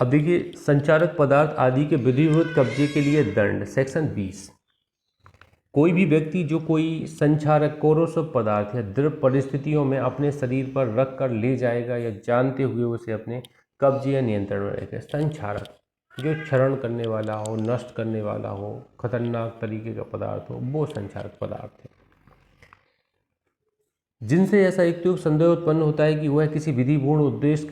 अब देखिए, संचारक पदार्थ आदि के विधिवत कब्जे के लिए दंड, सेक्शन 20। कोई भी व्यक्ति जो कोई संचारक कोरोसिव पदार्थ या द्रव परिस्थितियों में अपने शरीर पर रख कर ले जाएगा या जानते हुए उसे अपने कब्जे या नियंत्रण में रखेगा। संचारक जो क्षरण करने वाला हो, नष्ट करने वाला हो, खतरनाक तरीके का पदार्थ हो, वो संचारक पदार्थ है। जिनसे ऐसा युक्तियुक्त संदेह उत्पन्न होता है कि वह किसी विधिपूर्ण उद्देश्य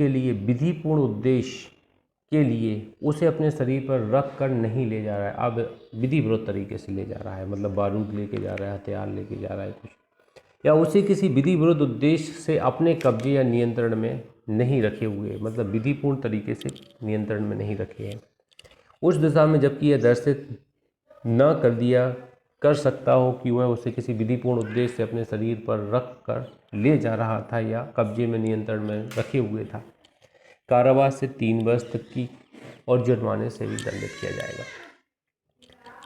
के लिए उसे अपने शरीर पर रख कर नहीं ले जा रहा है, अब विधि विरोध तरीके से ले जा रहा है, मतलब बारूद लेके जा रहा है, हथियार लेके जा रहा है कुछ, या उसे किसी विधि विरोध उद्देश्य से अपने कब्जे या नियंत्रण में नहीं रखे हुए, मतलब विधिपूर्ण तरीके से नियंत्रण में नहीं रखे हैं, उस दिशा में, जबकि यह दर्शित न कर सकता हो कि वह उसे किसी विधिपूर्ण उद्देश्य से अपने शरीर पर रख कर ले जा रहा था या कब्जे में नियंत्रण में रखे हुए था, कारावास से 3 वर्ष तक की और जुर्माने से भी दंडित किया जाएगा।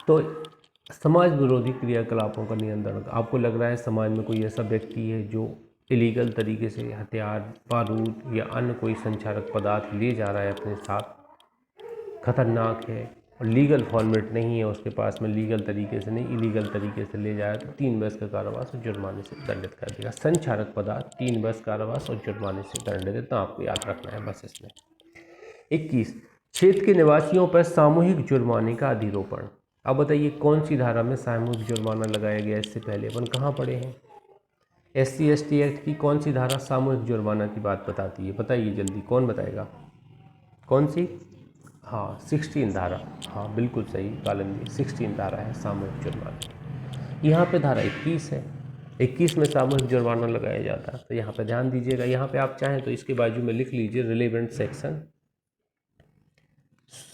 तो समाज विरोधी क्रियाकलापों का नियंत्रण, आपको लग रहा है समाज में कोई ऐसा व्यक्ति है जो इलीगल तरीके से हथियार, बारूद या अन्य कोई संचारक पदार्थ ले जा रहा है अपने साथ, खतरनाक है और लीगल फॉर्मेट नहीं है उसके पास में, लीगल तरीके से नहीं, इलीगल तरीके से ले जाए तो 3 वर्ष का कारावास और जुर्माने से दंडित कर देगा। संचारक पदार्थ 3 वर्ष कारावास और जुर्माने से दंडित, इतना आपको याद रखना है बस इसमें। 21, क्षेत्र के निवासियों पर सामूहिक जुर्माने का अधिरोपण। अब बताइए कौन सी धारा में सामूहिक जुर्माना लगाया गया, इससे पहले अपन कहाँ पढ़े हैं? SC/ST एक्ट की कौन सी धारा सामूहिक जुर्माना की बात बताती है? बताइए जल्दी, कौन बताएगा? कौन सी? हाँ, 16 धारा। हाँ बिल्कुल सही कालन जी, 16 धारा है सामूहिक जुर्माना। यहाँ पे धारा 21 है, 21 में सामूहिक जुर्माना लगाया जाता है। तो यहाँ पे ध्यान दीजिएगा, यहाँ पे आप चाहें तो इसके बाजू में लिख लीजिए रिलेवेंट सेक्शन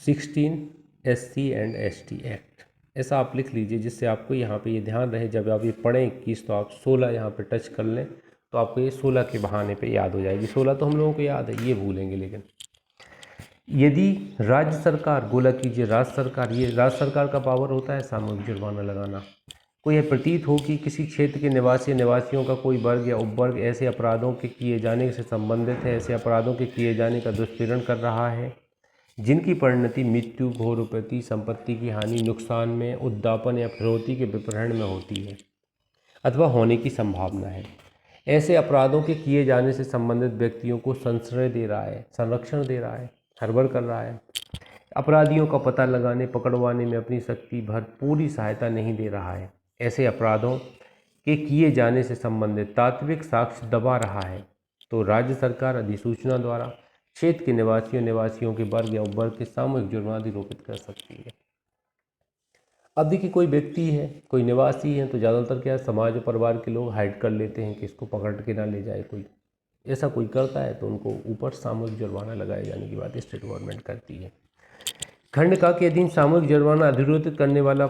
16 SC/ST एक्ट, ऐसा आप लिख लीजिए, जिससे आपको यहाँ पे ये ध्यान रहे जब आप ये पढ़ें 21 तो आप 16 यहाँ पे टच कर लें, तो आपको ये 16 के बहाने पे याद हो जाएगी। 16 तो हम लोगों को याद है, ये भूलेंगे। लेकिन यदि राज्य सरकार, गोला कीजिए राज्य सरकार, ये राज्य सरकार का पावर होता है सामूहिक जुर्माना लगाना, को यह प्रतीत हो कि किसी क्षेत्र के निवासियों का कोई वर्ग या उपवर्ग ऐसे अपराधों के किए जाने से संबंधित है, ऐसे अपराधों के किए जाने का दुष्पीड़न कर रहा है जिनकी परिणति मृत्यु, घोर उपैती, संपत्ति की हानि, नुकसान में, उद्यापन या फिरौती के विप्रहण में होती है अथवा होने की संभावना है, ऐसे अपराधों के किए जाने से संबंधित व्यक्तियों को संश्रय दे रहा है, संरक्षण दे रहा है, हरबड़ कर रहा है, अपराधियों का पता लगाने, पकड़वाने में अपनी शक्ति भर पूरी सहायता नहीं दे रहा है, ऐसे अपराधों के किए जाने से संबंधित तात्विक साक्ष्य दबा रहा है, तो राज्य सरकार अधिसूचना द्वारा क्षेत्र के निवासियों के वर्ग या उपवर्ग के सामूहिक जुर्माना अधिरोपित कर सकती है। अब देखिए, कोई व्यक्ति है, कोई निवासी है, तो ज़्यादातर क्या है, समाज और परिवार के लोग हाइड कर लेते हैं कि इसको पकड़ के ना ले जाए कोई, ऐसा कोई करता है तो उनको ऊपर सामूहिक जुर्माना लगाए जाने की बात स्टेट गवर्नमेंट करती है। खंड का के अधीन सामूहिक जुर्माना अधिरोपित करने वाला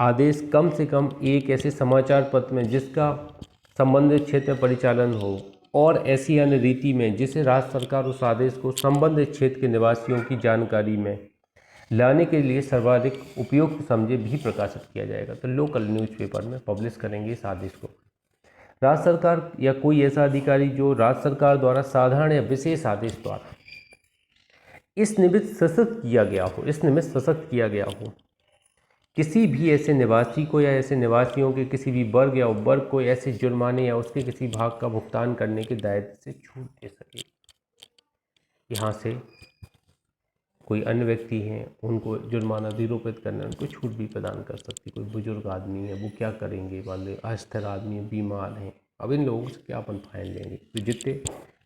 आदेश कम से कम एक ऐसे समाचार पत्र में जिसका संबंधित क्षेत्र में परिचालन हो और ऐसी अन्य रीति में जिसे राज्य सरकार उस आदेश को संबंधित क्षेत्र के निवासियों की जानकारी में लाने के लिए सर्वाधिक उपयुक्त समझे भी प्रकाशित किया जाएगा। तो लोकल न्यूज़पेपर में पब्लिश करेंगे इस आदेश को। राज्य सरकार या कोई ऐसा अधिकारी जो राज्य सरकार द्वारा साधारण या विशेष आदेश द्वारा इस निमित्त सशक्त किया गया हो किसी भी ऐसे निवासी को या ऐसे निवासियों के किसी भी वर्ग या उपवर्ग को ऐसे जुर्माने या उसके किसी भाग का भुगतान करने के दायित्व से छूट दे सके। यहाँ से कोई अन्य व्यक्ति हैं, उनको जुर्माना अधिरोपित करने, उनको छूट भी प्रदान कर सकती। कोई बुजुर्ग आदमी है, वो क्या करेंगे, मान लो अस्थिर आदमी है, बीमार हैं, अब इन लोगों से क्या अपन फाइन लेंगे? तो जितने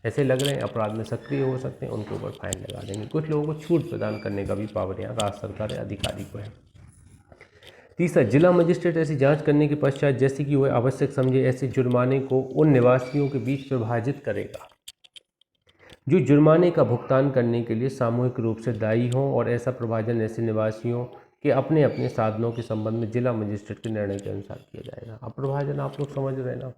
ऐसे लग रहे हैं अपराध में सक्रिय हो सकते हैं, उनके ऊपर फाइन लगा देंगे। कुछ लोगों को छूट प्रदान करने का भी पावर यहाँ राज्य सरकार अधिकारी को है। तीसरा, जिला मजिस्ट्रेट ऐसी जांच करने के पश्चात जैसे कि वह आवश्यक समझे ऐसे जुर्माने को उन निवासियों के बीच विभाजित करेगा जो जुर्माने का भुगतान करने के लिए सामूहिक रूप से दायी हों, और ऐसा प्रभाजन ऐसे निवासियों के अपने अपने साधनों के संबंध में जिला मजिस्ट्रेट के निर्णय के अनुसार किया जाएगा। अब प्रभाजन आप लोग समझ रहे हैं ना?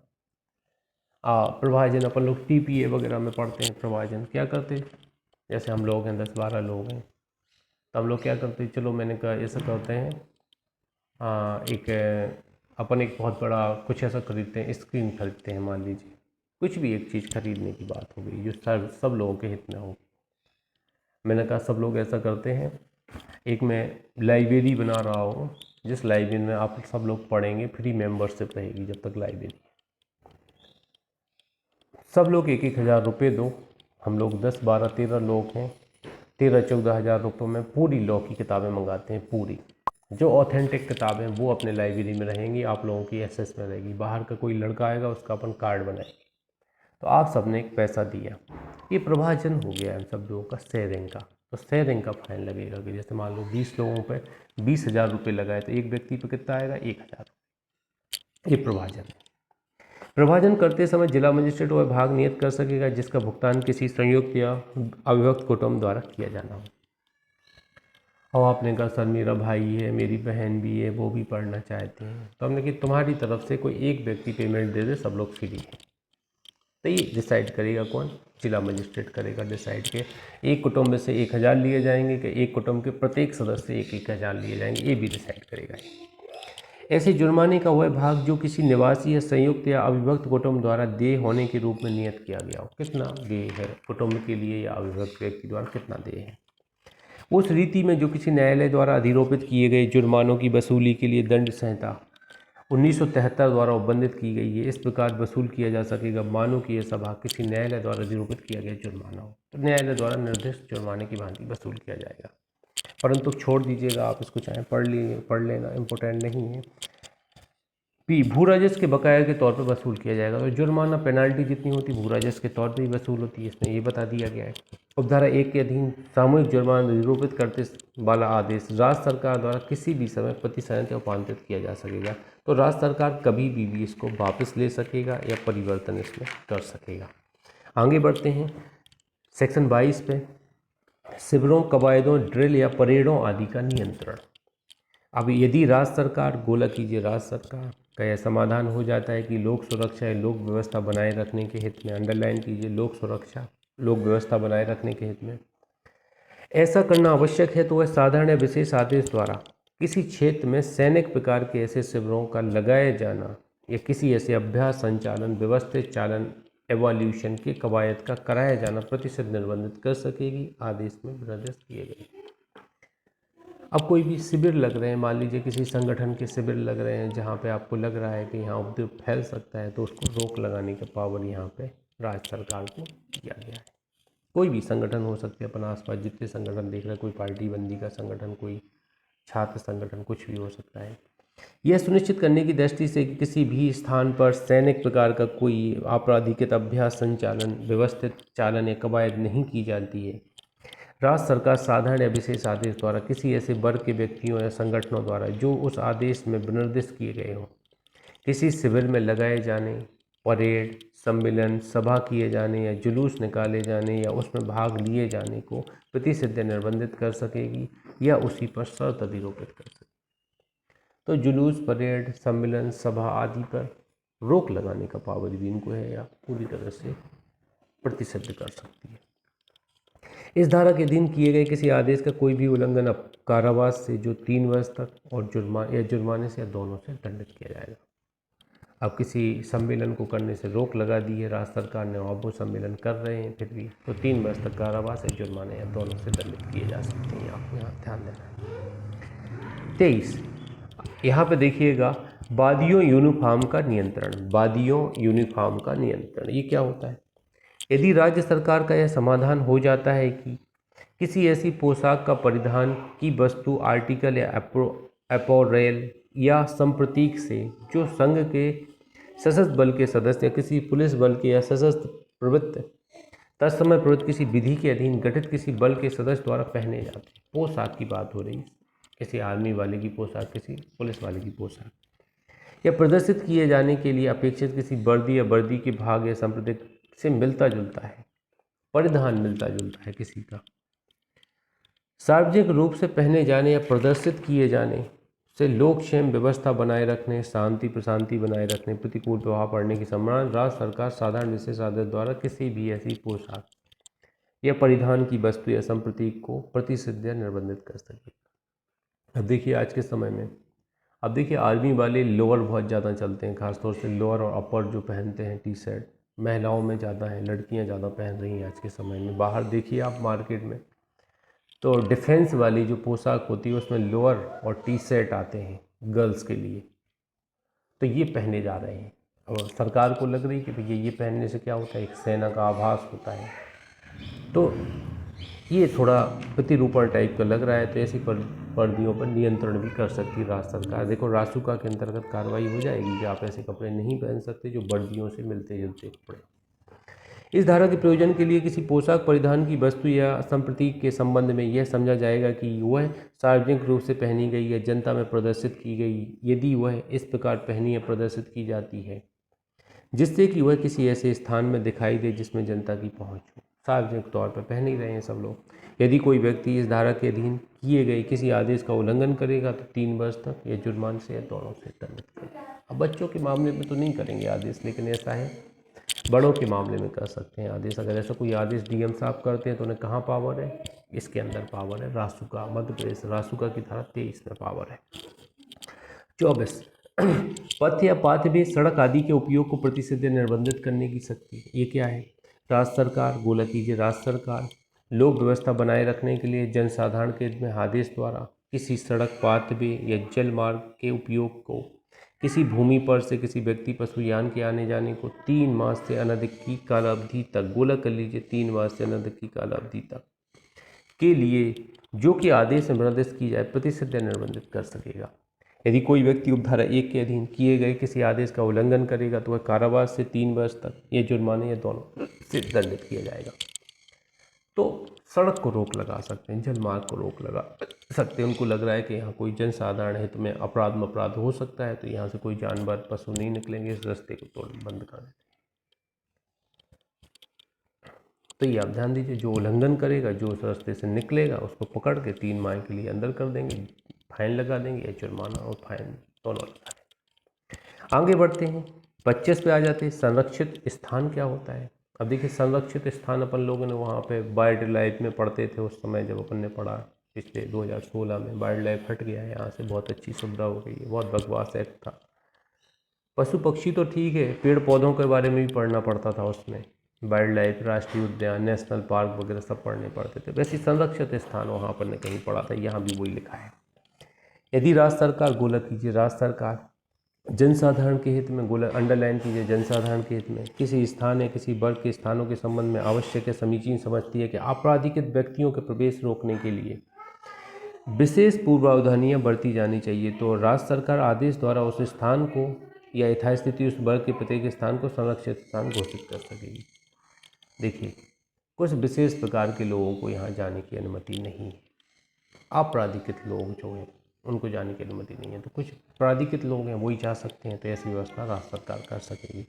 प्रभाजन अपन लोग TPA वगैरह में पढ़ते हैं। प्रभाजन क्या करते, जैसे हम लोग हैं 10-12 लोग हैं, तो हम लोग क्या करते, चलो मैंने कहा ऐसा करते हैं, अपन एक बहुत बड़ा कुछ ऐसा खरीदते हैं, स्क्रीन खरीदते हैं, मान लीजिए कुछ भी एक चीज़ खरीदने की बात हो गई जो सब लोगों के हित में हो, मैंने कहा सब लोग ऐसा करते हैं। एक मैं लाइब्रेरी बना रहा हूँ, जिस लाइब्रेरी में आप सब लोग पढ़ेंगे, फ्री मेंबरशिप रहेगी जब तक लाइब्रेरी। सब लोग 1,000 रुपये दो, हम लोग 10, 12, 13 लोग हैं, 13-14 हज़ार रुपये में पूरी लॉ की किताबें मंगाते हैं। पूरी जो ऑथेंटिक किताबें वो अपने लाइब्रेरी में रहेंगी, आप लोगों की एसेस में रहेगी। बाहर का कोई लड़का आएगा उसका अपन कार्ड बनाएंगे। तो आप सबने एक पैसा दिया, ये प्रभाजन हो गया हम सब लोगों का शेयरिंग का। तो शेयरिंग का फाइन लगेगा कि जैसे मान लो 20 लोगों पे 20,000 रुपये लगाए तो एक व्यक्ति पे कितना आएगा, 1,000। ये प्रभाजन है। प्रभाजन करते समय जिला मजिस्ट्रेट वह भाग नियत कर सकेगा जिसका भुगतान किसी संयुक्त या अविभक्त कुटुंब द्वारा किया जाना हो। और आपने कहा सर मेरा भाई है, मेरी बहन भी है, वो भी पढ़ना चाहते हैं, तो हमने कहा तुम्हारी तरफ से कोई एक व्यक्ति पेमेंट दे दे, सब लोग फ्री है। तो ये डिसाइड करेगा कौन, जिला मजिस्ट्रेट करेगा डिसाइड के एक कुटुंब में से 1,000 लिए जाएंगे कि एक कुटुंब के प्रत्येक सदस्य से 1,000 लिए जाएंगे, ये भी डिसाइड करेगा। ऐसे जुर्माने का वह भाग जो किसी निवासी या संयुक्त या अविभक्त कुटुंब द्वारा देय होने के रूप में नियत किया गया हो। कितना देय है कुटुंब के लिए या अविभक्त व्यक्ति द्वारा, कितना देय है। उस रीति में जो किसी न्यायालय द्वारा अधिरोपित किए गए जुर्मानों की वसूली के लिए दंड संहिता 1973 द्वारा उपबंधित की गई है। इस प्रकार वसूल किया जा सकेगा मानो कि यह सभा किसी न्यायालय द्वारा अधिरोपित किया गया जुर्माना हो, तो न्यायालय द्वारा निर्दिष्ट जुर्माने की भांति वसूल किया जाएगा। परंतु छोड़ दीजिएगा, आप इसको चाहे पढ़ लेना, इम्पोर्टेंट नहीं है। पी, भू राजस्व के बकाया के तौर पर वसूल किया जाएगा। तो जुर्माना पेनाल्टी जितनी होती भू राजस्व के तौर पर ही वसूल होती है, इसमें ये बता दिया गया है। उपधारा 1 के अधीन सामूहिक जुर्माना निरूपित करते वाला आदेश राज्य सरकार द्वारा किसी भी समय प्रतिशत या उपांतरित किया जा सकेगा। तो राज्य सरकार कभी भी इसको वापस ले सकेगा या परिवर्तन इसमें कर सकेगा। आगे बढ़ते हैं सेक्शन 22 पे, शिविरों, कवायदों, ड्रिल या परेडों आदि का नियंत्रण। अब यदि राज्य सरकार, गोला कीजिए, राज्य सरकार का यह समाधान हो जाता है कि लोक सुरक्षा या लोक व्यवस्था बनाए रखने के हित में, अंडरलाइन कीजिए, लोक सुरक्षा लोक व्यवस्था बनाए रखने के हित में ऐसा करना आवश्यक है, तो वह साधारण या विशेष आदेश द्वारा किसी क्षेत्र में सैनिक प्रकार के ऐसे शिविरों का लगाया जाना या किसी ऐसे अभ्यास, संचालन, व्यवस्थित चालन, एवोल्यूशन के कवायद का कराया जाना प्रतिशत निर्बंधित कर सकेगी, आदेश में निर्देश किए गए। अब कोई भी शिविर लग रहे हैं, मान लीजिए किसी संगठन के शिविर लग रहे हैं जहाँ पे आपको लग रहा है कि यहाँ उपद्रव फैल सकता है, तो उसको रोक लगाने का पावर यहाँ पे राज्य सरकार को दिया गया है। कोई भी संगठन हो सकते हैं, अपना आसपास जितने संगठन देख रहे हैं, कोई पार्टी बंदी का संगठन, कोई छात्र संगठन, कुछ भी हो सकता है। यह सुनिश्चित करने की दृष्टि से कि किसी भी स्थान पर सैनिक प्रकार का कोई आपराधिक अभ्यास, संचालन, व्यवस्थित चालन या कवायद नहीं की जाती है, राज्य सरकार साधारण या विशेष आदेश द्वारा किसी ऐसे वर्ग के व्यक्तियों या संगठनों द्वारा जो उस आदेश में विनिर्दिष्ट किए गए हों, किसी शिविर में लगाए जाने, परेड, सम्मेलन, सभा किए जाने या जुलूस निकाले जाने या उसमें भाग लिए जाने को प्रतिसिद्ध निर्बंधित कर सकेगी या उसी पर शर्त अधिरोपित कर सकेगी। तो जुलूस, परेड, सम्मेलन, सभा आदि पर रोक लगाने का पावर भी इनको है या पूरी तरह से प्रतिसिद्ध कर सकती है। इस धारा के अधीन किए गए किसी आदेश का कोई भी उल्लंघन अब कारावास से जो 3 वर्ष तक और जुर्माने से या दोनों से दंडित किया जाएगा। अब किसी सम्मेलन को करने से रोक लगा दी है राज्य सरकार ने, और वो सम्मेलन कर रहे हैं फिर भी, तो 3 वर्ष तक कारावास या जुर्माने या दोनों से दंडित किए जा सकते हैं। आपको यहाँ ध्यान देना है। 23, यहाँ पे देखिएगा, वादियों यूनिफॉर्म का नियंत्रण। वादियों यूनिफॉर्म का नियंत्रण ये क्या होता है? यदि राज्य सरकार का यह समाधान हो जाता है कि किसी ऐसी पोशाक का परिधान की वस्तु, आर्टिकल या अपैरेल या संप्रतीक से जो संघ के सशस्त्र बल के सदस्य या किसी पुलिस बल के या सशस्त्र प्रवृत्त तत्समय प्रवृत्त किसी विधि के अधीन गठित किसी बल के सदस्य द्वारा पहने जाते हैं। पोशाक की बात हो रही है, किसी आर्मी वाले की पोशाक, किसी पुलिस वाले की पोशाक, या प्रदर्शित किए जाने के लिए अपेक्षित किसी वर्दी या वर्दी के भाग या संप्रतीक से मिलता जुलता है, परिधान मिलता जुलता है किसी का, सार्वजनिक रूप से पहने जाने या प्रदर्शित किए जाने से लोक क्षेम व्यवस्था बनाए रखने, शांति प्रशांति बनाए रखने, प्रतिकूल प्रभाव पड़ने की संभावना राज्य सरकार साधारण विशेष आदेश द्वारा किसी भी ऐसी पोशाक या परिधान की वस्तु या संप्रतीक को प्रतिसिद्ध या निर्बंधित कर सकेगी। अब देखिए आज के समय में, अब देखिए आर्मी वाले लोअर बहुत ज़्यादा चलते हैं, खासतौर से लोअर और अपर जो पहनते हैं, टी शर्ट महिलाओं में ज़्यादा है, लड़कियां ज़्यादा पहन रही हैं आज के समय में। बाहर देखिए आप मार्केट में तो डिफेंस वाली जो पोशाक होती है उसमें लोअर और टी शर्ट आते हैं गर्ल्स के लिए, तो ये पहने जा रहे हैं। और सरकार को लग रही है कि भैया ये पहनने से क्या होता है, एक सेना का आभास होता है। तो ये थोड़ा प्रतिरूपण टाइप का लग रहा है, तो ऐसी वर्दियों पर नियंत्रण भी कर सकती है राज्य सरकार। देखो रासुका के अंतर्गत कार्रवाई हो जाएगी कि आप ऐसे कपड़े नहीं पहन सकते जो वर्दियों से मिलते जुलते कपड़े। इस धारा के प्रयोजन के लिए किसी पोशाक परिधान की वस्तु या संप्रतीक के संबंध में यह समझा जाएगा कि वह सार्वजनिक रूप से पहनी गई या जनता में प्रदर्शित की गई, यदि वह इस प्रकार पहनी या प्रदर्शित की जाती है जिससे कि वह किसी ऐसे स्थान में दिखाई दे जिसमें जनता की पहुंच हो। सार्वजनिक तौर पर पहन ही रहे हैं सब लोग। यदि कोई व्यक्ति इस धारा के अधीन किए गए किसी आदेश का उल्लंघन करेगा तो 3 वर्ष तक या जुर्माने से या दोनों से दंडित करेगा। अब बच्चों के मामले में तो नहीं करेंगे आदेश, लेकिन ऐसा है बड़ों के मामले में कर सकते हैं आदेश। अगर ऐसा कोई आदेश डीएम साहब करते हैं तो उन्हें कहाँ पावर है, इसके अंदर पावर है रासुका, मध्य प्रदेश रासुका की धारा 23 में पावर है। 24 पथ या पाथ भी सड़क आदि के उपयोग को प्रतिषिद्ध निर्बंधित करने की शक्ति। ये क्या है, राज्य सरकार, गोला कीजिए राज्य सरकार लोक व्यवस्था बनाए रखने के लिए जनसाधारण के हित में आदेश द्वारा किसी सड़क, पाथ वे या जल मार्ग के उपयोग को किसी भूमि पर से किसी व्यक्ति, पशु, यान के आने जाने को 3 मास से अनधिक की कालावधि तक, गोला कर लीजिए 3 मास से अनधिक की कालावधि तक के लिए जो कि आदेश में निर्दिष्ट की जाए प्रतिषिद्ध निर्बंधित कर सकेगा। यदि कोई व्यक्ति उपधारा 1 के अधीन किए गए किसी आदेश का उल्लंघन करेगा तो वह कारावास से 3 वर्ष तक या जुर्माने या दोनों से दंडित किया जाएगा। तो सड़क को रोक लगा सकते हैं, जलमार्ग को रोक लगा सकते हैं। उनको लग रहा है कि यहाँ कोई जनसाधारण हित में अपराध हो सकता है तो यहाँ से कोई जानवर, पशु नहीं निकलेंगे, इस रास्ते को तोड़ बंद कर देते हैं। तो ये आप ध्यान दीजिए, जो उल्लंघन करेगा, जो उस रास्ते से निकलेगा, उसको पकड़ के 3 माह के लिए अंदर कर देंगे, फाइन लगा देंगे या जुर्माना और फाइन दोनों लगा देंगे। आगे बढ़ते हैं, 25 पे आ जाते हैं। संरक्षित स्थान क्या होता है। अब देखिए संरक्षित स्थान अपन लोगों ने वहाँ पे वाइल्ड लाइफ में पढ़ते थे उस समय, जब अपन ने पढ़ा पिछले 2016 में। वाइल्ड लाइफ हट गया है यहाँ से, बहुत अच्छी सुविधा हो गई है, बहुत बकवास एक्ट था। पशु पक्षी तो ठीक है, पेड़ पौधों के बारे में भी पढ़ना पड़ता था उसमें, वाइल्ड लाइफ, राष्ट्रीय उद्यान, नेशनल पार्क वगैरह सब पढ़ने पड़ते थे। वैसे संरक्षित स्थान वहाँ पर ने कहीं पढ़ा था, यहाँ भी वही लिखा है। यदि राज्य सरकार, गोला कीजिए राज्य सरकार जनसाधारण के हित में, गोला अंडरलाइन कीजिए जनसाधारण के हित में, किसी स्थान या किसी वर्ग के स्थानों के संबंध में आवश्यक या समीचीन समझती है कि आपराधिकृत व्यक्तियों के प्रवेश रोकने के लिए विशेष पूर्वावधानियां बरती जानी चाहिए तो राज्य सरकार आदेश द्वारा उस स्थान को या यथास्थिति उस वर्ग के प्रत्येक स्थान को संरक्षित स्थान घोषित कर सकेगी। देखिए कुछ विशेष प्रकार के लोगों को यहाँ जाने की अनुमति नहीं है। आपराधिकृत लोग जो हैं उनको जाने की अनुमति नहीं है, तो कुछ प्राधिकृत लोग हैं वही जा सकते हैं, तो ऐसी व्यवस्था राज्य सरकार कर सकेगी।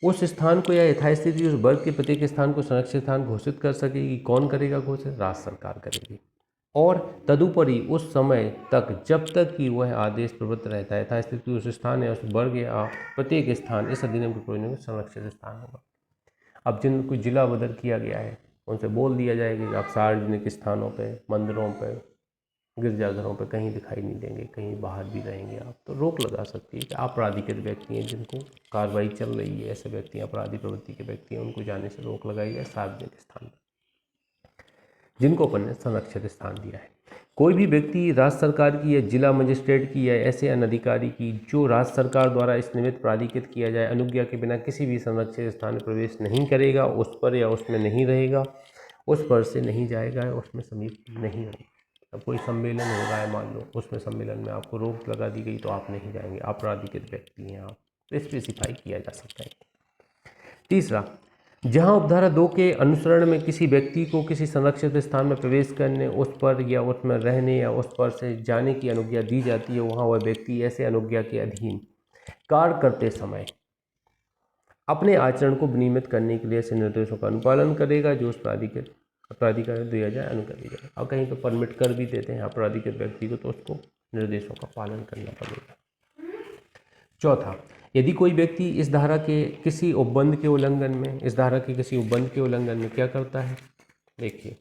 उस स्थान को या यथास्थिति उस वर्ग के प्रत्येक स्थान को संरक्षित स्थान घोषित कर सकेगी। कौन करेगा घोषित, राज्य सरकार करेगी। और तदुपरि उस समय तक जब तक कि वह आदेश प्रवृत्त रहता है, यथास्थिति उस स्थान या उस वर्ग या प्रत्येक स्थान इस अधिनियम के प्रयोजन में संरक्षित स्थान होगा। अब जिनको जिला बदल किया गया है उनसे बोल दिया जाएगा कि आप सार्वजनिक स्थानों पे, मंदिरों पे, गिरजाघरों पे कहीं दिखाई नहीं देंगे, कहीं बाहर भी रहेंगे आप, तो रोक लगा सकती है कि आपराधिकृत व्यक्ति हैं जिनको कार्रवाई चल रही है, ऐसे व्यक्ति अपराधी प्रवृत्ति के व्यक्ति हैं, उनको जाने से रोक लगाई जाए सार्वजनिक स्थान पर जिनको अपन ने संरक्षित स्थान दिया है। कोई भी व्यक्ति राज्य सरकार की या जिला मजिस्ट्रेट की या ऐसे अन्य अधिकारी की जो राज्य सरकार द्वारा इस निमित्त प्राधिकृत किया जाए अनुज्ञा के बिना किसी भी संरक्षित स्थान में प्रवेश नहीं करेगा, उस पर या उसमें नहीं रहेगा, उस पर से नहीं जाएगा, उसमें समीप नहीं रहेगा। अब कोई सम्मेलन हो रहा है मान लो, उसमें सम्मेलन में आपको रोक लगा दी गई तो आप नहीं जाएंगे, आपराधिकृत व्यक्ति हैं आप, तो स्पेसिफाई किया जा सकता है। तीसरा, जहां उपधारा 2 के अनुसरण में किसी व्यक्ति को किसी संरक्षित स्थान में प्रवेश करने, उस पर या उसमें रहने या उस पर से जाने की अनुज्ञा दी जाती है, वहां वह व्यक्ति ऐसे अनुज्ञा के अधीन कार्य करते समय अपने आचरण को विनियमित करने के लिए ऐसे निर्देशों का अनुपालन करेगा जो उस प्राधिकार दिया जाए, अनुज्ञा दी जाए। और कहीं पर परमिट कर भी देते हैं अपराधिकृत व्यक्ति को तो उसको निर्देशों का पालन करना पड़ेगा। चौथा, यदि कोई व्यक्ति इस धारा के किसी उपबंध के उल्लंघन में, इस धारा के किसी उपबंध के उल्लंघन में क्या करता है, देखिए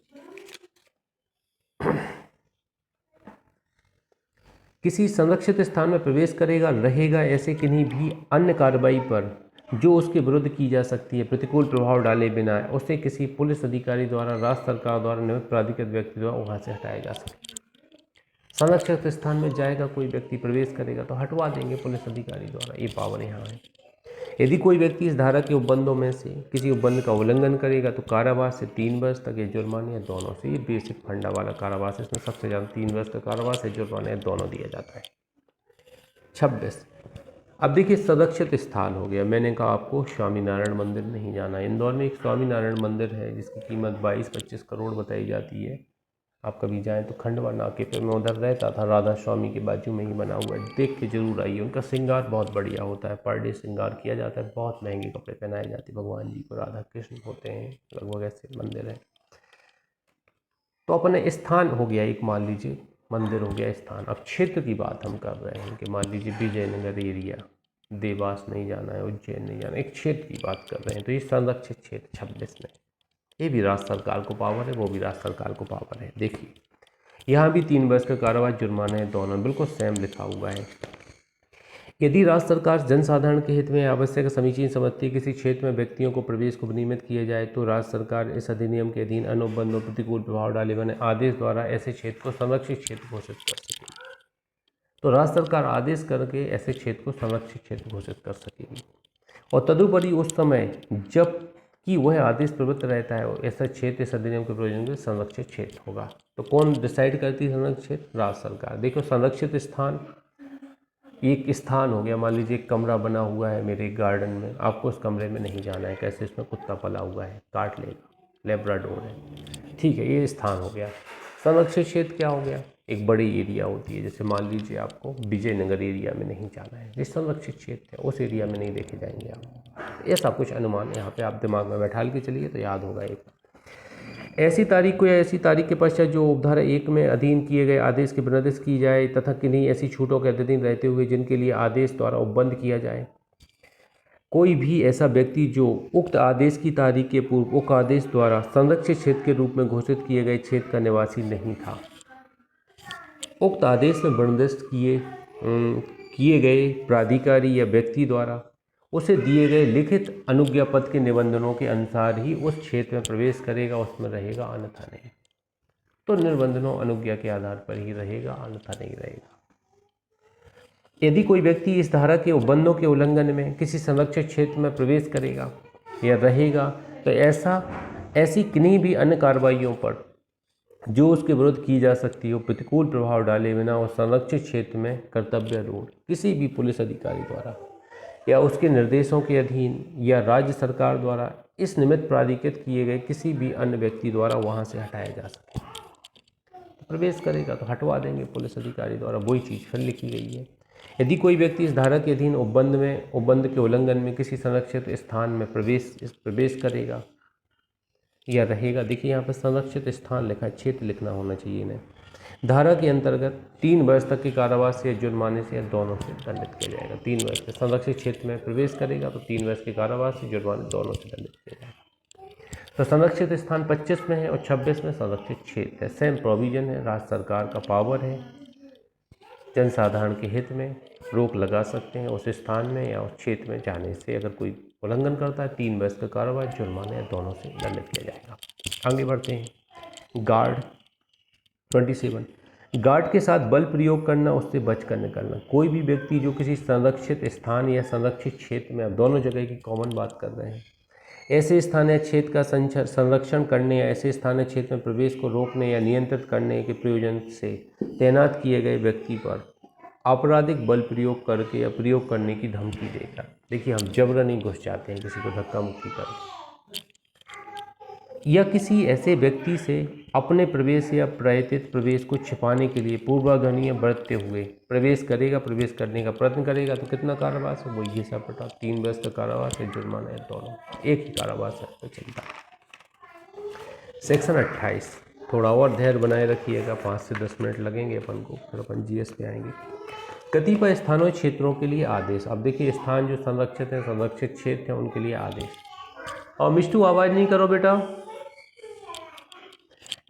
किसी संरक्षित स्थान में प्रवेश करेगा, रहेगा, ऐसे किन्हीं भी अन्य कार्रवाई पर जो उसके विरुद्ध की जा सकती है प्रतिकूल प्रभाव डाले बिना उसे किसी पुलिस अधिकारी द्वारा, राज्य सरकार द्वारा, निमित्त प्राधिकृत व्यक्ति द्वारा वहाँ से हटाया जा सके। संरक्षित स्थान में जाएगा कोई व्यक्ति, प्रवेश करेगा तो हटवा देंगे पुलिस अधिकारी द्वारा, ये पावर यहाँ है। यदि कोई व्यक्ति इस धारा के उपबंधों में से किसी उपबंध का उल्लंघन करेगा तो कारावास से 3 वर्ष तक या जुर्माने या दोनों से, ये बेसिक फंडा वाला कारावास है, इसमें सबसे ज़्यादा 3 वर्ष का कारावास है, जुर्माने या दोनों दिया जाता है। 26, अब देखिए संरक्षित स्थान हो गया। मैंने कहा आपको स्वामीनारायण मंदिर नहीं जाना है। इंदौर में एक स्वामीनारायण मंदिर है जिसकी कीमत 22-25 करोड़ बताई जाती है। आप कभी जाएं तो खंडवा नाके पे, मैं उधर रहता था, राधा स्वामी के बाजू में ही बना हुआ है, देख के जरूर आइए। उनका श्रृंगार बहुत बढ़िया होता है, पर डे श्रृंगार किया जाता है, बहुत महंगे कपड़े पहनाए जाते हैं भगवान जी को, राधा कृष्ण होते हैं, लगभग ऐसे मंदिर है। तो अपने स्थान हो गया एक, मान लीजिए मंदिर हो गया स्थान। अब क्षेत्र की बात हम कर रहे हैं कि मान लीजिए विजयनगर एरिया, देवास नहीं जाना है, उज्जैन नहीं जाना, एक क्षेत्र की बात कर रहे हैं। तो ये संरक्षित क्षेत्र 26 में, ये भी राज्य सरकार को पावर है, वो भी राज्य सरकार को पावर है। देखिए यहाँ भी 3 वर्ष का कारावास, जुर्माना है, दोनों बिल्कुल सेम लिखा हुआ है। यदि राज्य सरकार जनसाधारण के हित में आवश्यक समीचीन समझती है किसी क्षेत्र में व्यक्तियों को प्रवेश को विनियमित किया जाए तो राज्य सरकार इस अधिनियम के अधीन अनुबंधों प्रतिकूल प्रभाव डाले बने आदेश द्वारा ऐसे क्षेत्र को संरक्षित क्षेत्र घोषित कर सकेगी। तो राज्य सरकार आदेश करके ऐसे क्षेत्र को संरक्षित क्षेत्र घोषित कर सकेगी। और तदुपरि उस समय जब कि वह आदेश प्रवृत्त रहता है ऐसा क्षेत्र इस अधिनियम के प्रयोजन के संरक्षित क्षेत्र होगा। तो कौन डिसाइड करती है संरक्षित क्षेत्र? राज्य सरकार। देखो संरक्षित स्थान एक स्थान हो गया, मान लीजिए एक कमरा बना हुआ है मेरे गार्डन में, आपको उस कमरे में नहीं जाना है, कैसे इसमें कुत्ता पला हुआ है, काट लेगा, लेब्राडोर है, ठीक है, ये स्थान हो गया। संरक्षित क्षेत्र क्या हो गया? एक बड़ी एरिया होती है, जैसे मान लीजिए आपको विजयनगर एरिया में नहीं जाना है, ये संरक्षित क्षेत्र है, उस एरिया में नहीं देखे जाएंगे आप। ऐसा कुछ अनुमान यहाँ पे आप दिमाग में बैठा के चलिए तो याद होगा। एक ऐसी तारीख को या ऐसी तारीख के पश्चात जो उपधारा 1 में अधीन किए गए आदेश की विनिर्देश की जाए तथा किन्हीं ऐसी छूटों के अधीन रहते हुए जिनके लिए आदेश द्वारा उपबंध किया जाए। कोई भी ऐसा व्यक्ति जो उक्त आदेश की तारीख के पूर्व उक्त आदेश द्वारा संरक्षित क्षेत्र के रूप में घोषित किए गए क्षेत्र का निवासी नहीं था, उक्त आदेश में निर्दिष्ट किए गए प्राधिकारी या व्यक्ति द्वारा उसे दिए गए लिखित अनुज्ञा पत्र के निबंधनों के अनुसार ही उस क्षेत्र में प्रवेश करेगा, उसमें रहेगा, अन्यथा नहीं। तो निबंधनों अनुज्ञा के आधार पर ही रहेगा, अन्यथा नहीं रहेगा। यदि कोई व्यक्ति इस धारा के उपबंधों के उल्लंघन में किसी संरक्षित क्षेत्र में प्रवेश करेगा या रहेगा तो ऐसी किन्हीं भी अन्य कार्रवाइयों पर जो उसके विरुद्ध की जा सकती हो प्रतिकूल प्रभाव डाले बिना उस संरक्षित क्षेत्र में कर्तव्यारूढ़ किसी भी पुलिस अधिकारी द्वारा या उसके निर्देशों के अधीन या राज्य सरकार द्वारा इस निमित्त प्राधिकृत किए गए किसी भी अन्य व्यक्ति द्वारा वहां से हटाया जा सके। तो प्रवेश करेगा तो हटवा देंगे पुलिस अधिकारी द्वारा, वही चीज़ फिर लिखी गई है। यदि कोई व्यक्ति इस धारा के अधीन उपबंध के उल्लंघन में किसी संरक्षित स्थान में प्रवेश करेगा या रहेगा, देखिए यहाँ पर संरक्षित स्थान लिखा है, क्षेत्र लिखना होना चाहिए इन्हें, धारा के अंतर्गत 3 वर्ष तक के कारावास से, जुर्माने से या दोनों से दंडित किया जाएगा। 3 वर्ष के संरक्षित क्षेत्र में प्रवेश करेगा तो 3 वर्ष के कारावास से, जुर्माने दोनों से दंडित किया जाएगा। तो संरक्षित स्थान 25 में है और 26 में संरक्षित क्षेत्र है। सेम प्रोविजन है, राज्य सरकार का पावर है, जनसाधारण के हित में रोक लगा सकते हैं उस स्थान में या उस क्षेत्र में जाने से। अगर कोई उल्लंघन करता है 3 वर्ष का कारावास, जुर्माना या दोनों से दंडित किया जाएगा। आगे बढ़ते हैं। गार्ड 27, गार्ड के साथ बल प्रयोग करना, उससे बचकर निकलना। कोई भी व्यक्ति जो किसी संरक्षित स्थान या संरक्षित क्षेत्र में, अब दोनों जगह की कॉमन बात कर रहे हैं, ऐसे स्थान या क्षेत्र का संरक्षण करने या ऐसे स्थान या क्षेत्र में प्रवेश को रोकने या नियंत्रित करने के प्रयोजन से तैनात किए गए व्यक्ति पर आपराधिक बल प्रयोग करके या प्रयोग करने की धमकी देगा। देखिए हम जबरन ही घुस जाते हैं किसी को धक्का मुक्की करके, या किसी ऐसे व्यक्ति से अपने प्रवेश या प्रायतित प्रवेश को छिपाने के लिए पूर्वाग्रह बरतते हुए प्रवेश करेगा, प्रवेश करने का प्रयत्न करेगा तो कितना कारावास है? वो ये सब पटा 3 वर्ष का कारावास है, जुर्माना है, दोनों एक ही कारावास है तो चलता है। सेक्शन 28, थोड़ा और धैर्य बनाए रखिएगा, 5 से 10 मिनट लगेंगे अपन को, फिर अपन जीएस पे आएंगे। कतिपय स्थानों क्षेत्रों के लिए आदेश। अब देखिए स्थान जो संरक्षित है, संरक्षित क्षेत्र है, उनके लिए आदेश। और मिष्टू आवाज़ नहीं करो बेटा।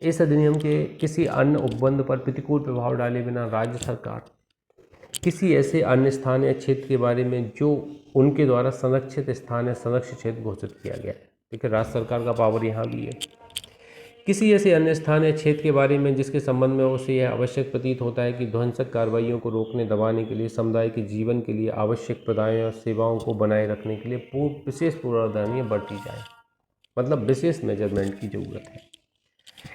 इस अधिनियम के किसी अन्य उपबंध पर प्रतिकूल प्रभाव डाले बिना राज्य सरकार किसी ऐसे अन्य स्थान या क्षेत्र के बारे में जो उनके द्वारा संरक्षित स्थान या संरक्षित क्षेत्र घोषित किया गया है। ठीक है, राज्य सरकार का पावर यहाँ भी है। किसी ऐसे अन्य स्थान या क्षेत्र के बारे में जिसके संबंध में उसे यह आवश्यक प्रतीत होता है कि ध्वंसक कार्रवाइयों को रोकने दबाने के लिए समुदाय के जीवन के लिए आवश्यक प्रदायों और सेवाओं को बनाए रखने के लिए विशेष पूर्वधानियाँ बरती जाए, मतलब विशेष मेजरमेंट की जरूरत है।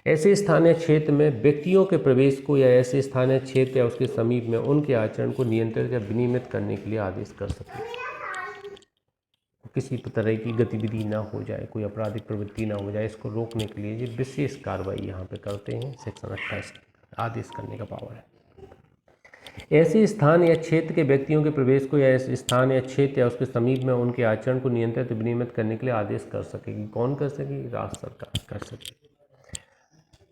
ऐसे स्थानीय क्षेत्र में व्यक्तियों के प्रवेश को या ऐसे स्थानीय क्षेत्र या उसके समीप में उनके आचरण को नियंत्रित या विनियमित करने के लिए आदेश कर सके। किसी तरह की गतिविधि ना हो जाए, कोई आपराधिक प्रवृत्ति ना हो जाए, इसको रोकने के लिए ये विशेष कार्रवाई यहाँ पे करते हैं। सेक्शन 28 आदेश करने का पावर है। ऐसे स्थान या क्षेत्र के व्यक्तियों के प्रवेश को या ऐसे स्थान या क्षेत्र या उसके समीप में उनके आचरण को नियंत्रित विनियमित करने के लिए आदेश कर सकेगी। कौन कर सकेगी? राज्य सरकार कर सकेगी।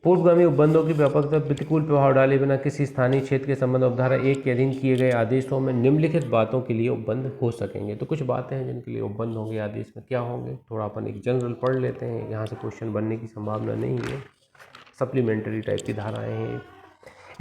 पूर्वगामी उपबंधों की व्यापकता प्रतिकूल प्रभाव डाले बिना किसी स्थानीय क्षेत्र के संबंध में उपधारा 1 के अधीन किए गए आदेशों में निम्नलिखित बातों के लिए उपबंध हो सकेंगे। तो कुछ बातें हैं जिनके लिए उपबंध होंगे आदेश में, क्या होंगे थोड़ा अपन एक जनरल पढ़ लेते हैं, यहाँ से क्वेश्चन बनने की संभावना नहीं है, सप्लीमेंट्री टाइप की धाराएँ हैं।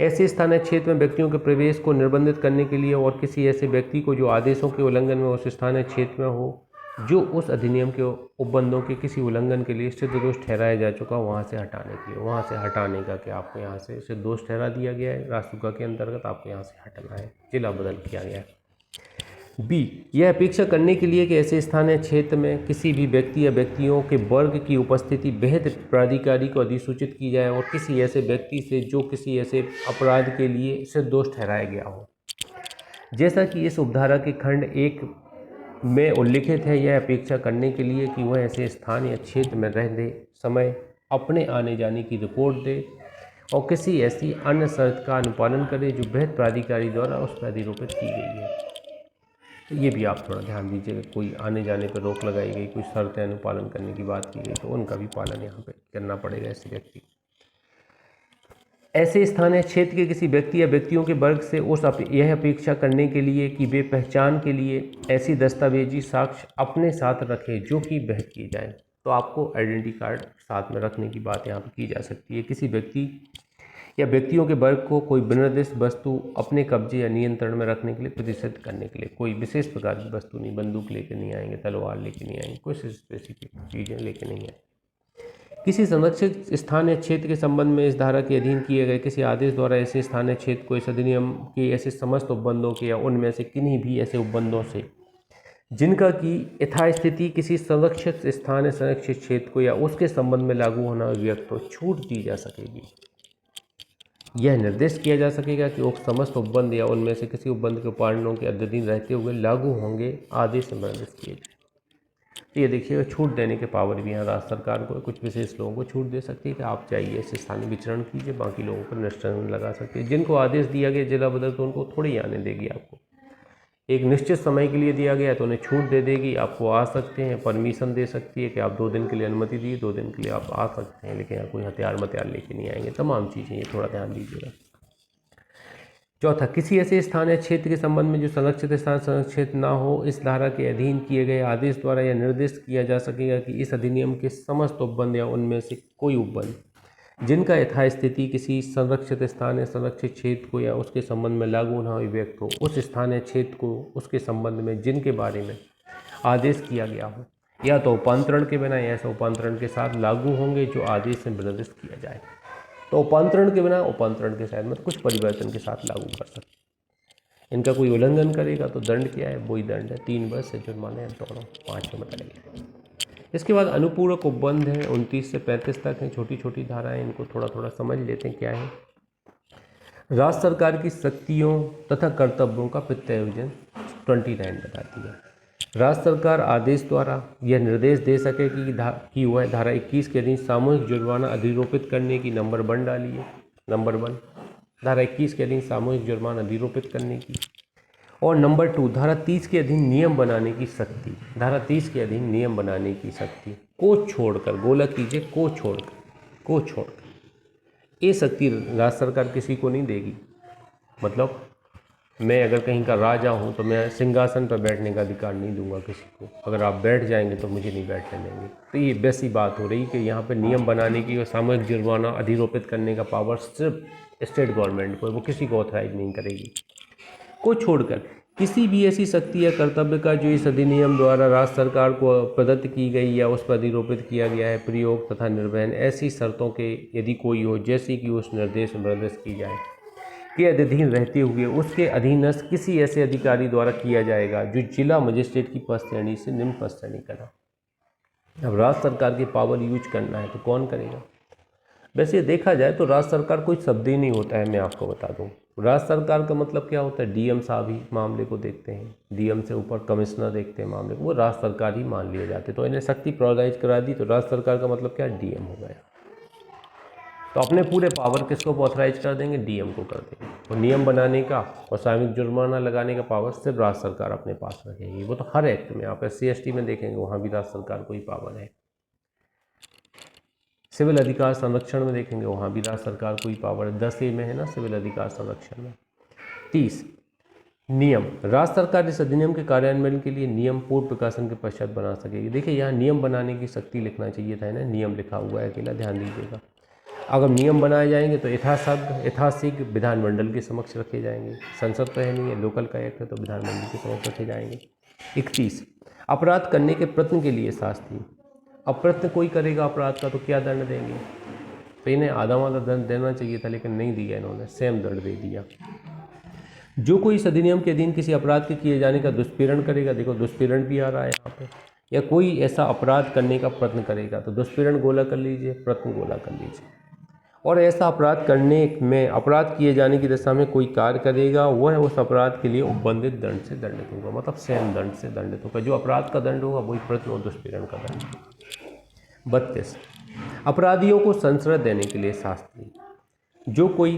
ऐसे स्थानीय क्षेत्र में व्यक्तियों के प्रवेश को निर्बंधित करने के लिए और किसी ऐसे व्यक्ति को जो आदेशों के उल्लंघन में उस स्थानीय क्षेत्र में हो जो उस अधिनियम के उपबंधों के किसी उल्लंघन के लिए सिद्ध दोष ठहराया जा चुका, वहाँ से हटाने के लिए, वहाँ से हटाने का कि आपको यहाँ से सिद्ध दोष ठहरा दिया गया है रासुका के अंतर्गत, आपको यहाँ से हटना है, जिला बदल किया गया है। बी, यह अपेक्षा करने के लिए कि ऐसे स्थानीय क्षेत्र में किसी भी व्यक्ति या व्यक्तियों के वर्ग की उपस्थिति बेहद प्राधिकारी को अधिसूचित की जाए और किसी ऐसे व्यक्ति से जो किसी ऐसे अपराध के लिए सिद्ध दोष ठहराया गया हो। जैसा कि इस उपधारा के खंड 1 में उल्लिखित है, यह अपेक्षा करने के लिए कि वह ऐसे स्थान या क्षेत्र में रहते समय अपने आने जाने की रिपोर्ट दे और किसी ऐसी अन्य शर्त का अनुपालन करे जो बेहद प्राधिकारी द्वारा उस पर अधिरोपित की गई है। तो ये भी आप थोड़ा ध्यान दीजिएगा, कोई आने जाने पर रोक लगाई गई, कोई शर्तें अनुपालन करने की बात की गई तो उनका भी पालन यहाँ पे करना पड़ेगा ऐसे व्यक्ति। ऐसे स्थानीय क्षेत्र के किसी व्यक्ति या व्यक्तियों के वर्ग से यह अपेक्षा करने के लिए कि वे पहचान के लिए ऐसी दस्तावेजी साक्ष्य अपने साथ रखें जो कि वहन किए जाए। तो आपको आइडेंटिटी कार्ड साथ में रखने की बात यहाँ पर की जा सकती है। किसी व्यक्ति या व्यक्तियों के वर्ग को कोई विनिर्दिष्ट वस्तु अपने कब्जे या नियंत्रण में रखने के लिए प्रतिष्ठित करने के लिए, कोई विशेष प्रकार की वस्तु नहीं, बंदूक लेके नहीं आएंगे, तलवार लेके नहीं आएंगे, कुछ स्पेसिफिक चीज़ें लेके नहीं आएंगे। किसी संरक्षित स्थानीय क्षेत्र के संबंध में इस धारा के अधीन किए गए किसी आदेश द्वारा ऐसे स्थानीय क्षेत्र को इस अधिनियम के ऐसे समस्त उपबंधों के या उनमें से किन्हीं भी ऐसे उपबंधों से जिनका की यथास्थिति किसी संरक्षित स्थानीय संरक्षित क्षेत्र को या उसके संबंध में लागू होना व्यक्त को छूट दी जा सकेगी। यह निर्देश किया जा सकेगा कि उक्त समस्त उपबंध या उनमें से किसी उपबंध के उपादानों के अधीन रहते हुए लागू होंगे आदेश निर्देश किए जाए। ये देखिएगा, छूट देने के पावर भी यहाँ राज्य सरकार को, कुछ विशेष लोगों को छूट दे सकती है कि आप चाहिए ऐसे स्थानीय विचरण कीजिए, बाकी लोगों पर निष्ठन लगा सकती है। जिनको आदेश दिया गया जिला बदल तो उनको थोड़ी ही आने देगी, आपको एक निश्चित समय के लिए दिया गया तो उन्हें छूट दे देगी, आपको आ सकते हैं, परमिशन दे सकती है कि आप 2 दिन के लिए अनुमति दी, 2 दिन के लिए आप आ सकते हैं, लेकिन यहाँ कोई हथियार मतियार लेके नहीं आएंगे। तमाम चीज़ें ये थोड़ा ध्यान दीजिएगा। चौथा, किसी ऐसे स्थानीय क्षेत्र के संबंध में जो संरक्षित स्थान संरक्षित क्षेत्र ना हो, इस धारा के अधीन किए गए आदेश द्वारा यह निर्दिष्ट किया जा सकेगा कि इस अधिनियम के समस्त उपबंध या उनमें से कोई उपबंध जिनका यथास्थिति किसी संरक्षित स्थान या संरक्षित क्षेत्र को या उसके संबंध में लागू न हुई व्यक्त हो, उस स्थानीय क्षेत्र को उसके संबंध में जिनके बारे में आदेश किया गया हो, या तो उपांतरण के बिना या ऐसा उपांतरण के साथ लागू होंगे जो आदेश से निर्दिष्ट किया जाए। तो उपांतरण के बिना, उपांतरण के साथ मतलब कुछ परिवर्तन के साथ लागू कर सकते। इनका कोई उल्लंघन करेगा तो दंड क्या है? वही दंड है, 3 वर्ष से जुर्माना है, दोनों 5 में बताइए। इसके बाद अनुपूरक उपबंध है, 29 से 35 तक हैं, छोटी छोटी धाराएं, इनको थोड़ा थोड़ा समझ लेते हैं क्या है। राज्य सरकार की शक्तियों तथा कर्तव्यों का प्रत्यायोजन 29 बताती है। राज्य सरकार आदेश द्वारा यह निर्देश दे सके कि वह धारा 21 के अधीन सामूहिक जुर्माना अधिरोपित करने की नंबर 1 डालिए, नंबर 1 धारा 21 के अधीन सामूहिक जुर्माना अधिरोपित करने की, और नंबर 2 धारा 30 के अधीन नियम बनाने की शक्ति, धारा 30 के अधीन नियम बनाने की शक्ति को छोड़कर, गोला कीजिए, को छोड़कर ये शक्ति राज्य सरकार किसी को नहीं देगी। मतलब मैं अगर कहीं का राजा हूँ तो मैं सिंहासन पर बैठने का अधिकार नहीं दूंगा किसी को, अगर आप बैठ जाएंगे तो मुझे नहीं बैठने देंगे। तो ये वैसी बात हो रही कि यहाँ पे नियम बनाने की और सामूहिक जुर्माना अधिरोपित करने का पावर सिर्फ स्टेट गवर्नमेंट को, वो किसी को ऑथराइज नहीं करेगी। को छोड़कर किसी भी ऐसी शक्ति या कर्तव्य का जो इस अधिनियम द्वारा राज्य सरकार को प्रदत्त की गई या उस पर अधिरोपित किया गया है प्रयोग तथा निर्वहन ऐसी शर्तों के यदि कोई हो जैसी कि उस निर्देश निर्देश की जाए के अधीन रहते हुए उसके अधीनस्थ किसी ऐसे अधिकारी द्वारा किया जाएगा जो जिला मजिस्ट्रेट की पद श्रेणी से निम्न पद श्रेणी करा। अब राज्य सरकार की पावर यूज करना है तो कौन करेगा? वैसे देखा जाए तो राज्य सरकार कोई शब्द ही नहीं होता है, मैं आपको बता दूं। राज्य सरकार का मतलब क्या होता है? डीएम साहब ही मामले को देखते हैं, डीएम से ऊपर कमिश्नर देखते हैं मामले को, वो राज्य सरकार ही मान लिए जाते। तो इन्हें शक्ति प्रोवाइड करा दी तो राज्य सरकार का मतलब क्या? डीएम हो गया। तो अपने पूरे पावर किसको ऑथराइज कर देंगे? डीएम को कर देंगे। और नियम बनाने का और सामूहिक जुर्माना लगाने का पावर सिर्फ राज्य सरकार अपने पास रखेगी। वो तो हर एक्ट में, आप SC/ST में देखेंगे वहाँ भी राज्य सरकार को ही पावर है। सिविल अधिकार संरक्षण में देखेंगे वहाँ भी राज्य सरकार को ही पावर है। 10A में है ना सिविल अधिकार संरक्षण में। 30 नियम, राज्य सरकार इस अधिनियम के कार्यान्वयन के लिए नियम पूर्व प्रकाशन के पश्चात बना सकेगी। देखिए यहाँ नियम बनाने की शक्ति लिखना चाहिए था ना, नियम लिखा हुआ है अकेला, ध्यान दीजिएगा। अगर नियम बनाए जाएंगे तो यथाशीघ्र विधानमंडल के समक्ष रखे जाएंगे। संसद तो है नहीं है, लोकल का एक्ट है तो विधानमंडल के समक्ष रखे जाएंगे। 31 अपराध करने के प्रयत्न के लिए शास्ति। अब प्रयत्न कोई करेगा अपराध का तो क्या दंड देंगे? तो इन्हें आधा दंड देना चाहिए था लेकिन नहीं दिया, इन्होंने सेम दंड दे दिया। जो कोई इस अधिनियम के अधीन किसी अपराध के किए जाने का दुष्पीड़न करेगा, देखो दुष्पीड़न भी आ रहा है यहाँ पे, या कोई ऐसा अपराध करने का प्रयत्न करेगा तो दुष्पीड़न गोला कर लीजिए, प्रयत्न गोला कर लीजिए। और ऐसा अपराध करने में, अपराध किए जाने की दशा में कोई कार्य करेगा वह उस अपराध के लिए उपबंधित दंड से दंडित होगा। मतलब सेम दंड से दंडित होगा। जो अपराध का दंड होगा वही प्रयत्न और दुष्पीड़न का दंड। 32 अपराधियों को संश्रय देने के लिए शास्ति। जो कोई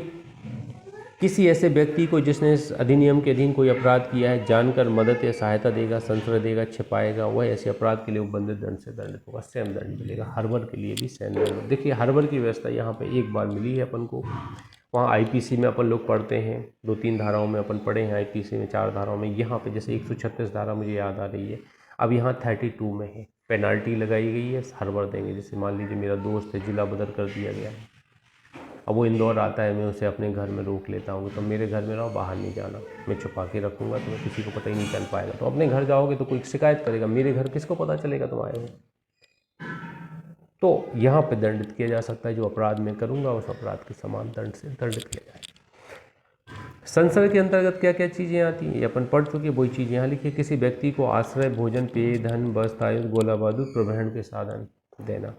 किसी ऐसे व्यक्ति को जिसने इस अधिनियम के अधीन कोई अपराध किया है जानकर मदद या सहायता देगा, संश्रय देगा, छिपाएगा, वह ऐसे अपराध के लिए उपबंधित दंड से दंडित होगा। सेम दंड मिलेगा। हर्बर के लिए भी सेम दंड। देखिए हर्बर की व्यवस्था यहाँ पे एक बार मिली है अपन को, वहाँ IPC में अपन लोग पढ़ते हैं, 2-3 धाराओं में अपन पढ़े हैं, IPC में 4 धाराओं में। यहाँ पे जैसे 136 धारा मुझे याद आ रही है, अब यहाँ 32 में है, पेनाल्टी लगाई गई है, हर्बर देंगे। जैसे मान लीजिए मेरा दोस्त है, जिला बदल कर दिया गया है, अब वो इंदौर आता है, मैं उसे अपने घर में रोक लेता हूँ, तो मेरे घर में रहो, बाहर नहीं जाना, मैं छुपा के रखूँगा, तुम्हें किसी को पता ही नहीं चल पाएगा। तो अपने घर जाओगे तो कोई शिकायत करेगा, मेरे घर किसको पता चलेगा तुम आए हो? तो यहाँ पे दंडित किया जा सकता है। जो अपराध मैं करूँगा उस अपराध के समान दंड से दंडित किया जाएगा। संसद के अंतर्गत क्या क्या चीज़ें आती हैं, अपन पढ़ चुके, वही चीज़ यहाँ लिखी है। किसी व्यक्ति को आश्रय, भोजन, पेय, धन, वस्त्र, आयुध, गोला बारूद, प्रवहन के साधन देना।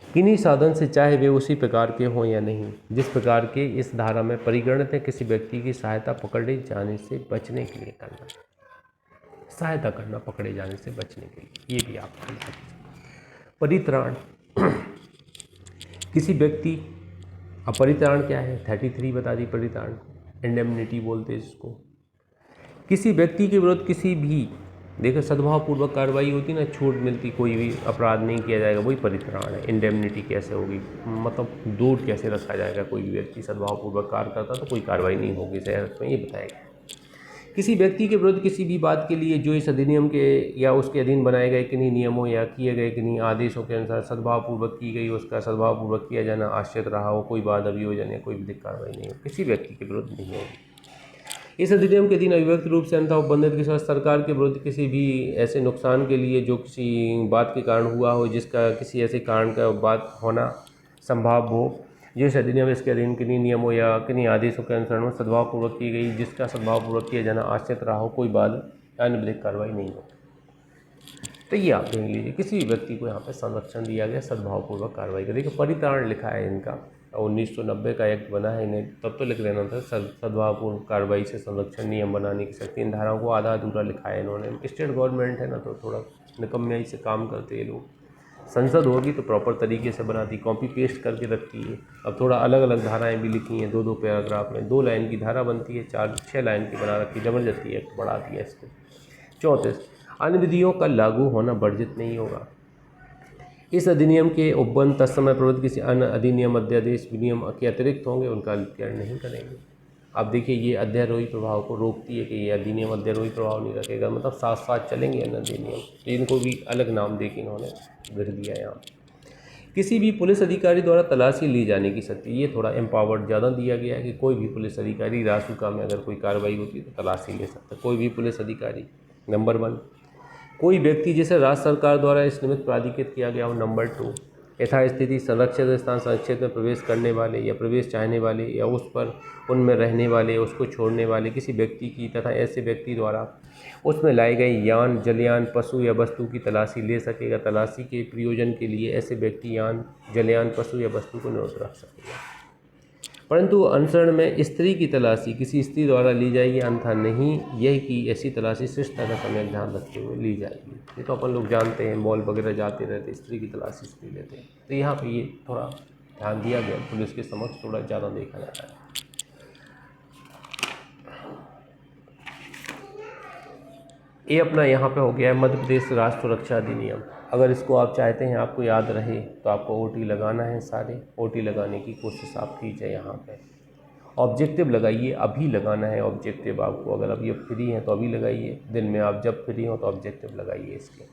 किन्हीं साधन से चाहे वे उसी प्रकार के हों या नहीं जिस प्रकार के इस धारा में परिगणित है, किसी व्यक्ति की सहायता पकड़े जाने से बचने के लिए करना। सहायता करना पकड़े जाने से बचने के लिए, ये भी आप कर सकते हैं। परित्राण किसी व्यक्ति, अब परित्राण क्या है? 33 बता दी परित्राण, इंडेमनिटी बोलते हैं इसको। किसी व्यक्ति के विरुद्ध किसी भी, देखो सद्भावपूर्वक कार्रवाई होती ना, छूट मिलती, कोई भी अपराध नहीं किया जाएगा, वही परित्राण है। इंडेमनिटी कैसे होगी, मतलब दूर कैसे रखा जाएगा, कोई भी व्यक्ति सद्भावपूर्वक कार्य करता तो कोई कार्रवाई नहीं होगी शहर में, ये बताएगा। किसी व्यक्ति के विरुद्ध किसी भी बात के लिए जो इस अधिनियम के या उसके अधीन बनाए गए किन्हीं नियमों या किए गए किन्हीं आदेशों के अनुसार सद्भावपूर्वक की गई, उसका सद्भावपूर्वक किया जाना आश्रित रहा हो, कोई बात अभियोजन या कोई विधिक कार्रवाई नहीं हो, किसी व्यक्ति के विरुद्ध नहीं होगी। इस अधिनियम के अधीन अभिव्यक्त रूप से अन्यथा उपबंधित के साथ सरकार के विरुद्ध किसी भी ऐसे नुकसान के लिए जो किसी बात के कारण हुआ हो, जिसका किसी ऐसे कारण का बात होना संभव हो, जो इस अधिनियम इसके अधीन किन्हीं नियमों या किन्हीं आदेशों के अनुसरण में सद्भावपूर्वक की गई, जिसका सद्भावपूर्वक किया जाना आश्रित रहा हो, कोई बात अन्य विधिक कार्रवाई नहीं हो। तो ये आप देख लीजिए, किसी भी व्यक्ति को यहाँ पे संरक्षण दिया गया सद्भावपूर्वक कार्रवाई का। देखिए परित्राण लिखा है इनका, 1990 का एक्ट बना है, इन्हें तब तो लिख देना था सद्भावपूर्ण कार्रवाई से संरक्षण नियम बनाने की शक्ति। इन धाराओं को आधा अधूरा लिखा है इन्होंने। स्टेट गवर्नमेंट है ना, तो थोड़ा निकम्याई से काम करते हैं लोग। संसद होगी तो प्रॉपर तरीके से बनाती, कॉपी पेस्ट करके रखती है। अब थोड़ा अलग अलग धाराएं भी लिखी हैं, 2-2 पैराग्राफ में, 2 लाइन की धारा बनती है, 4-6 लाइन की बना रखी, जबरदस्ती एक्ट बढ़ा दिया इसको। 34 अन्य विधियों का लागू होना वर्जित नहीं होगा। इस अधिनियम के उपबंध तत्समय प्रवृत्त किसी अन्य अधिनियम, अध्यादेश, विनियम के अतिरिक्त होंगे, उनका अनुसरण नहीं करेंगे। अब देखिए ये अध्यारोही प्रभाव को रोकती है कि ये अधिनियम अध्यारोही प्रभाव नहीं रखेगा, मतलब साथ साथ चलेंगे अन्य अधिनियम, तो इनको भी अलग नाम दे के इन्होंने लिख दिया यहाँ। किसी भी पुलिस अधिकारी द्वारा तलाशी ली जाने की शक्ति, ये थोड़ा एम्पावर्ड ज़्यादा दिया गया है कि कोई भी पुलिस अधिकारी रासुका में अगर कोई कार्रवाई होती है तो तलाशी ले सकता है कोई भी पुलिस अधिकारी। नंबर 1, कोई व्यक्ति जिसे राज्य सरकार द्वारा इस निमित्त प्राधिकृत किया गया हो। नंबर 2, यथास्थिति संरक्षित स्थान संरक्षित में प्रवेश करने वाले या प्रवेश चाहने वाले या उस पर उनमें रहने वाले उसको छोड़ने वाले किसी व्यक्ति की तथा ऐसे व्यक्ति द्वारा उसमें लाए गए यान, जलयान, पशु या वस्तु की तलाशी ले सकेगा। तलाशी के प्रयोजन के लिए ऐसे व्यक्ति यान, जलयान, पशु या वस्तु को निरुद्ध रख सकेगा। परंतु अनुसरण में स्त्री की तलाशी किसी स्त्री द्वारा ली जाएगी, अन्यथा नहीं। यह कि ऐसी तलाशी शिष्टता का समय ध्यान रखते हुए ली जाएगी। ये तो अपन लोग जानते हैं, मॉल वगैरह जाते रहते स्त्री की तलाशी स्त्री लेते हैं, तो यहाँ पे ये थोड़ा ध्यान दिया गया, पुलिस के समक्ष थोड़ा ज़्यादा देखा जाता है। ये अपना यहाँ पे हो गया है मध्य प्रदेश राष्ट्र सुरक्षा अधिनियम। अगर इसको आप चाहते हैं आपको याद रहे तो आपको ओटी लगाना है, सारे ओटी लगाने की कोशिश आप कीजिए। यहाँ पे ऑब्जेक्टिव लगाइए, अभी लगाना है ऑब्जेक्टिव आपको। अगर अभी आप फ्री हैं तो अभी लगाइए, दिन में आप जब फ्री हो तो ऑब्जेक्टिव लगाइए इसके।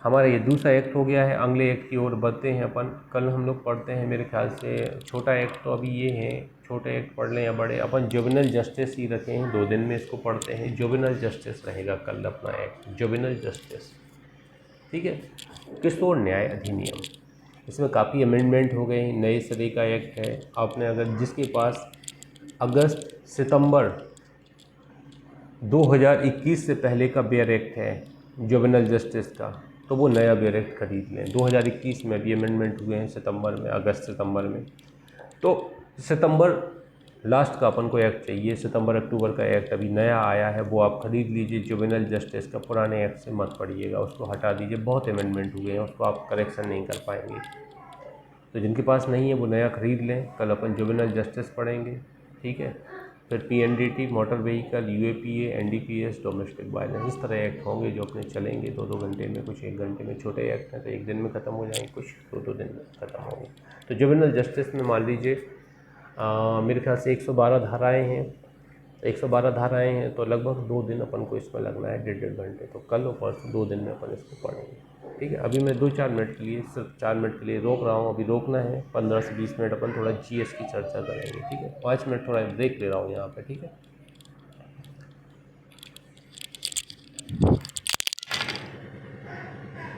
हमारा ये दूसरा एक्ट हो गया है। अगले एक्ट की ओर बढ़ते हैं अपन। कल हम लोग पढ़ते हैं मेरे ख्याल से छोटा एक्ट, तो अभी ये है छोटे एक्ट पढ़ लें या बड़े। अपन जुवेनाइल जस्टिस ही रखे हैं, 2 दिन में इसको पढ़ते हैं। जुवेनाइल जस्टिस रहेगा कल अपना एक्ट, जुवेनाइल जस्टिस, ठीक है। किशोर न्याय अधिनियम, इसमें काफ़ी अमेंडमेंट हो गए हैं, नए सिरे का एक्ट है। आपने अगर जिसके पास अगस्त सितंबर 2021 से पहले का बेयर एक्ट है जुवेनाइल जस्टिस का, तो वो नया बेयर एक्ट खरीद लें। 2021 में भी अमेंडमेंट हुए हैं सितंबर में, अगस्त सितंबर में। तो सितंबर लास्ट का अपन को एक्ट चाहिए, सितंबर अक्टूबर का एक्ट अभी नया आया है, वो आप खरीद लीजिए। जुवेनाइल जस्टिस का पुराने एक्ट से मत पढ़िएगा, उसको हटा दीजिए। बहुत अमेंडमेंट हुए हैं, उसको आप करेक्शन नहीं कर पाएंगे। तो जिनके पास नहीं है वो नया खरीद लें। कल अपन जुवेनाइल जस्टिस पढ़ेंगे, ठीक है। फिर PNDT, motor vehicle, UAPA, NDPS, domestic violence, इस तरह एक्ट होंगे जो अपने चलेंगे 2-2 घंटे में, कुछ 1 घंटे में। छोटे एक्ट हैं तो 1 दिन में ख़त्म हो जाएंगे, कुछ 2-2 दिन में ख़त्म होंगे। तो जुवेनाइल जस्टिस में मान लीजिए मेरे ख्याल से 112 धाराएँ हैं। 112 धाराएँ हैं तो लगभग 2 दिन अपन को इसमें लगना है, 1.5 घंटे। तो कल और परसों 2 दिन में अपन इसको पढ़ेंगे, ठीक है। अभी मैं 2-4 मिनट के लिए, सिर्फ 4 मिनट के लिए रोक रहा हूँ। अभी रोकना है 15 से 20 मिनट, अपन थोड़ा जीएस की चर्चा करेंगे, ठीक है। 5 मिनट थोड़ा ब्रेक ले रहा हूँ यहाँ पे, ठीक है।